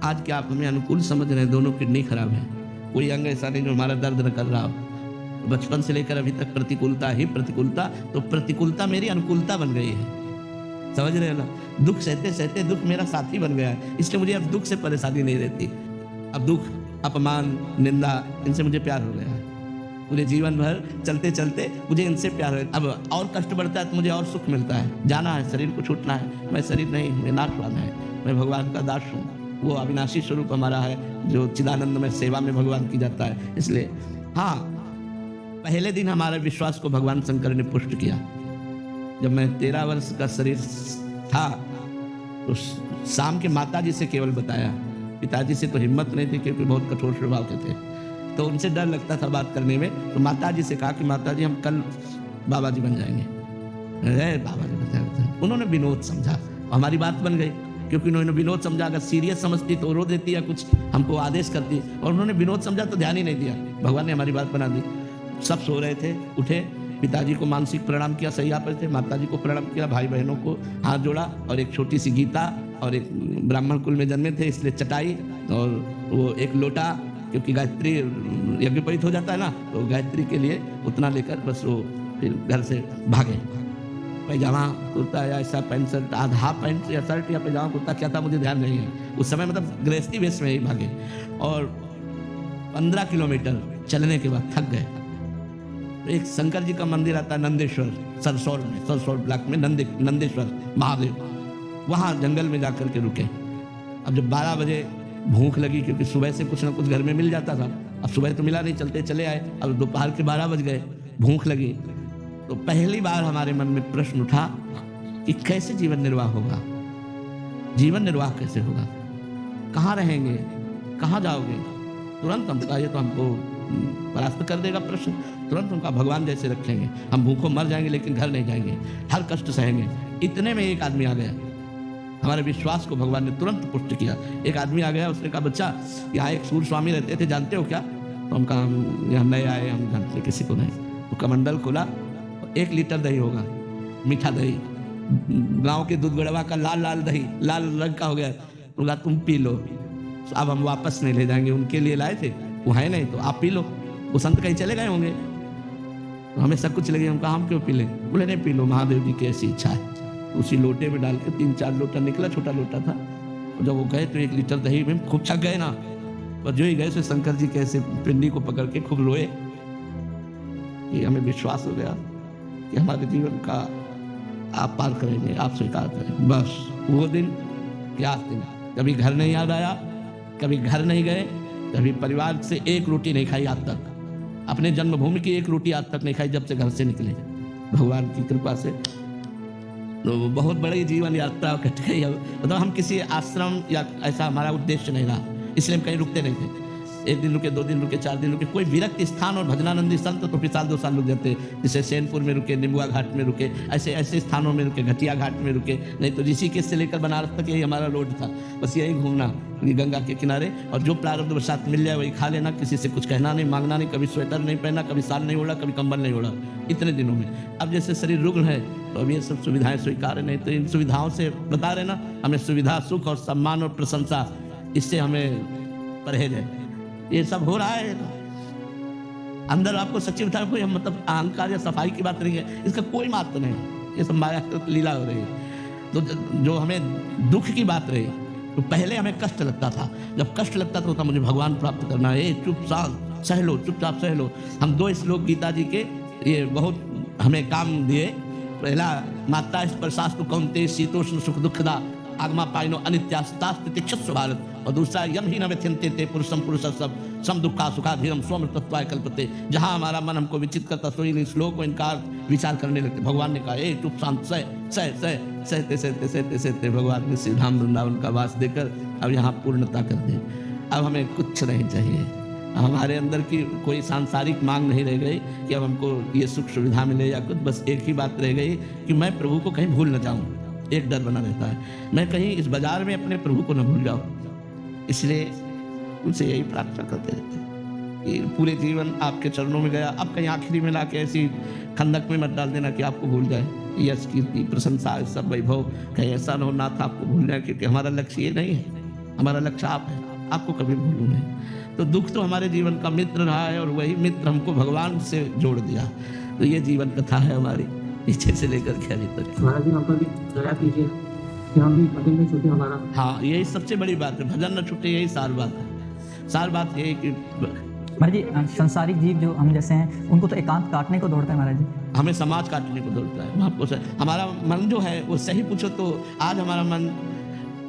आज क्या आप हमें अनुकूल समझ रहे हैं, दोनों किडनी खराब है, कोई अंग ऐसा नहीं जो हमारा दर्द न कर रहा हो। बचपन से लेकर अभी तक प्रतिकूलता ही प्रतिकूलता, तो प्रतिकूलता मेरी अनुकूलता बन गई है, समझ रहे हो ना। दुख सहते सहते दुख मेरा साथी बन गया है, इसलिए मुझे अब दुख से परेशानी नहीं रहती। अब दुख, अपमान, निंदा, इनसे मुझे प्यार हो गया है। पूरे जीवन भर चलते चलते मुझे इनसे प्यार है। अब और कष्ट बढ़ता है तो मुझे और सुख मिलता है। जाना है, शरीर को छूटना है, मैं शरीर नहीं, मैं नाशवान है, मैं भगवान का दास हूँ। वो अविनाशी स्वरूप हमारा है जो चिदानंद में सेवा में भगवान की जाता है। इसलिए हाँ, पहले दिन हमारे विश्वास को भगवान शंकर ने पुष्ट किया। जब मैं 13 वर्ष का शरीर था तो शाम के माता जी से केवल बताया, पिताजी से तो हिम्मत नहीं थी क्योंकि बहुत कठोर स्वभाव के थे, तो उनसे डर लगता था बात करने में। तो माता जी से कहा कि माता जी हम कल बाबा जी बन जाएंगे। बाबा जी बन जाएंगे, उन्होंने विनोद समझा, हमारी बात बन गई, क्योंकि उन्होंने विनोद समझा। अगर सीरियस समझती तो रो देती या कुछ हमको आदेश करती, और उन्होंने विनोद समझा तो ध्यान ही नहीं दिया। भगवान ने हमारी बात बना दी। सब सो रहे थे, उठे, पिताजी को मानसिक प्रणाम किया, सैया पर थे, माता जी को प्रणाम किया, भाई बहनों को हाथ जोड़ा, और एक छोटी सी गीता, और एक ब्राह्मण कुल में जन्मे थे इसलिए चटाई, और वो एक लोटा, क्योंकि गायत्री यज्ञोपवीत हो जाता है ना, तो गायत्री के लिए उतना लेकर बस वो फिर घर से भागे। पैजामा कुर्ता या ऐसा पैंट शर्ट, आधा पैंट या शर्ट या पैजामा कुर्ता क्या था मुझे ध्यान नहीं है उस समय, मतलब गृहस्थी वेश में ही भागे। और 15 किलोमीटर चलने के बाद थक गए। एक शंकर जी का मंदिर आता है नंदेश्वर, सरसौर ब्लॉक में नंदेश्वर महादेव, वहाँ जंगल में जाकर के रुके। अब जब 12 बजे भूख लगी, क्योंकि सुबह से कुछ ना कुछ घर में मिल जाता था, अब सुबह तो मिला नहीं, चलते चले आए। अब दोपहर के 12 बज गए, भूख लगी, तो पहली बार हमारे मन में प्रश्न उठा कि कैसे जीवन निर्वाह होगा, जीवन निर्वाह कैसे होगा, कहाँ रहेंगे, कहाँ जाओगे। तुरंत हम कहा ये तो हमको परास्त कर देगा प्रश्न। तुरंत उनका भगवान जैसे रखेंगे, हम भूखों मर जाएंगे लेकिन घर नहीं जाएंगे, हर कष्ट सहेंगे। इतने में एक आदमी आ गया, हमारे विश्वास को भगवान ने तुरंत पुष्ट किया। एक आदमी आ गया, उसने कहा बच्चा यहाँ एक सूर्य स्वामी रहते थे, जानते हो क्या। तो हम कहा यहाँ नए आए, हम जानते किसी को नहीं। तो कमंडल खोला, 1 लीटर दही होगा, मीठा दही, गाँव के दूध गड़वा का लाल लाल दही, लाल रंग का हो गया। तो कहा तुम पी लो, अब हम वापस नहीं ले जाएंगे, उनके लिए लाए थे, वो है नहीं तो आप पी लो, वो संत कहीं चले गए होंगे। तो हमें सब कुछ लगे, हम कहा हम क्यों पी लें, बोले नहीं पी लो, महादेव जी की ऐसी इच्छा है। उसी लोटे में डाल के 3-4 लोटा निकला, छोटा लोटा था। और जब वो गए तो 1 लीटर दही में खूब छक गए ना, और जो ही गए तो शंकर जी कैसे पिंडी को पकड़ के खूब रोए। ये हमें विश्वास हो गया कि हमारे जीवन का आप पार करेंगे, आप स्वीकार करें। बस वो दिन क्या दिन, कभी घर नहीं याद आया, कभी घर नहीं गए, कभी परिवार से 1 रोटी नहीं खाई आज तक, अपने जन्मभूमि की 1 रोटी आज तक नहीं खाई जब से घर से निकले, भगवान की कृपा से। तो बहुत बड़ी जीवन यात्रा कट गई। मतलब हम किसी आश्रम या ऐसा हमारा उद्देश्य नहीं रहा, इसलिए हम कहीं रुकते नहीं थे। 1 दिन रुके, 2 दिन रुके, 4 दिन रुके, कोई विरक्त स्थान और भजनानंदी संत तो फिर 1-2 साल रुक जाते, जैसे सैनपुर में रुके, निम्बुआ घाट में रुके, ऐसे ऐसे स्थानों में रुके, घटिया घाट में रुके, नहीं तो ऋषिकेश से लेकर बनारस तक यही हमारा रोड था, बस यही घूमना गंगा के किनारे, और जो प्रारब्ध बरसात मिल जाए वही खा लेना, किसी से कुछ कहना नहीं, मांगना नहीं, कभी स्वेटर नहीं पहना, कभी साल नहीं ओढ़ा, कभी कंबल नहीं ओढ़ा, इतने दिनों में। अब जैसे शरीर रुग्ण है तो अब ये सब सुविधाएं स्वीकार नहीं, तो इन सुविधाओं से बता रहे ना, हमें सुविधा, सुख और सम्मान और प्रशंसा, इससे हमें परहेज है। ये सब हो रहा है अंदर, आपको सच्ची बता, कोई मतलब अहंकार या सफाई की बात नहीं है, इसका कोई महत्व नहीं, ये सब माया लीला हो रही है। तो जो हमें दुख की बात रही, तो पहले हमें कष्ट लगता था, जब कष्ट लगता था तो मुझे भगवान प्राप्त करना है, चुपचाप सह लो, चुपचाप सह लो। हम 2 श्लोक गीता जी के ये बहुत हमें काम दिए। पहला, माता स्पर्शास्तु कौन्तेय शीतोष्ण सुख दुखदा आगमा पाइनो अनित्यास्तास्तितिक्षस्व भारत, और दूसरा यम ही न व्यथ्यन्ते ते पुरुषम पुरुष सब सम दुखा सुखाधीरम स्वम तत्वाय कल्पते। जहाँ हमारा मन हमको विचित करता तो इन श्लोक को इनकार विचार करने लगते। भगवान ने कहा ए चुप शांत, सहते सहते सहते सहते भगवान ने श्री धाम वृंदावन का वास देकर अब यहाँ पूर्णता कर दी। अब हमें कुछ नहीं चाहिए, हमारे अंदर की कोई सांसारिक मांग नहीं रह गई कि अब हमको ये सुख सुविधा मिले या कुछ, बस एक ही बात रह गई कि मैं प्रभु को कहीं भूल न जाऊं। एक डर बना रहता है, मैं कहीं इस बाजार में अपने प्रभु को न भूल जाऊं। इसलिए उनसे यही प्रार्थना करते रहते हैं कि पूरे जीवन आपके चरणों में गया, अब कहीं आखिरी में लाके ऐसी खंदक में मत डाल देना कि आपको भूल जाए। यश कीर्ति प्रशंसा सब वैभव कहीं ऐसा न हो, नाथ आपको भूल जाए, क्योंकि हमारा लक्ष्य ये नहीं है। हमारा लक्ष्य आप है, आपको कभी भूलूं नहीं। तो दुख तो हमारे जीवन का मित्र रहा है और वही मित्र हमको भगवान से जोड़ दिया। तो ये जीवन कथा है हमारी, पीछे से लेकर के अभी तक। महाराज जी, हम पर भी दया कीजिए कि हम भी भजन में छूटे हमारा। हाँ, यही सबसे बड़ी बात है, भजन न छूटे, यही सार बात है। सार बात यही कि महाराज जी, संसारिक जीव जो हम जैसे हैं उनको तो एकांत काटने को दौड़ता है महाराज जी। हमें समाज काटने को दौड़ता है। आपको हमारा मन जो है वो सही पूछो तो आज हमारा मन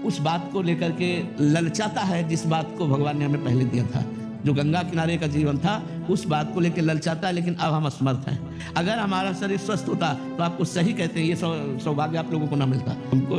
उस बात को लेकर के ललचाता है जिस बात को भगवान ने हमें पहले दिया था। जो गंगा किनारे का जीवन था उस बात को लेकर ललचाता है, लेकिन अब हम असमर्थ हैं। अगर हमारा शरीर स्वस्थ होता तो आपको सही कहते हैं, ये सौभाग्य आप लोगों को ना मिलता हमको।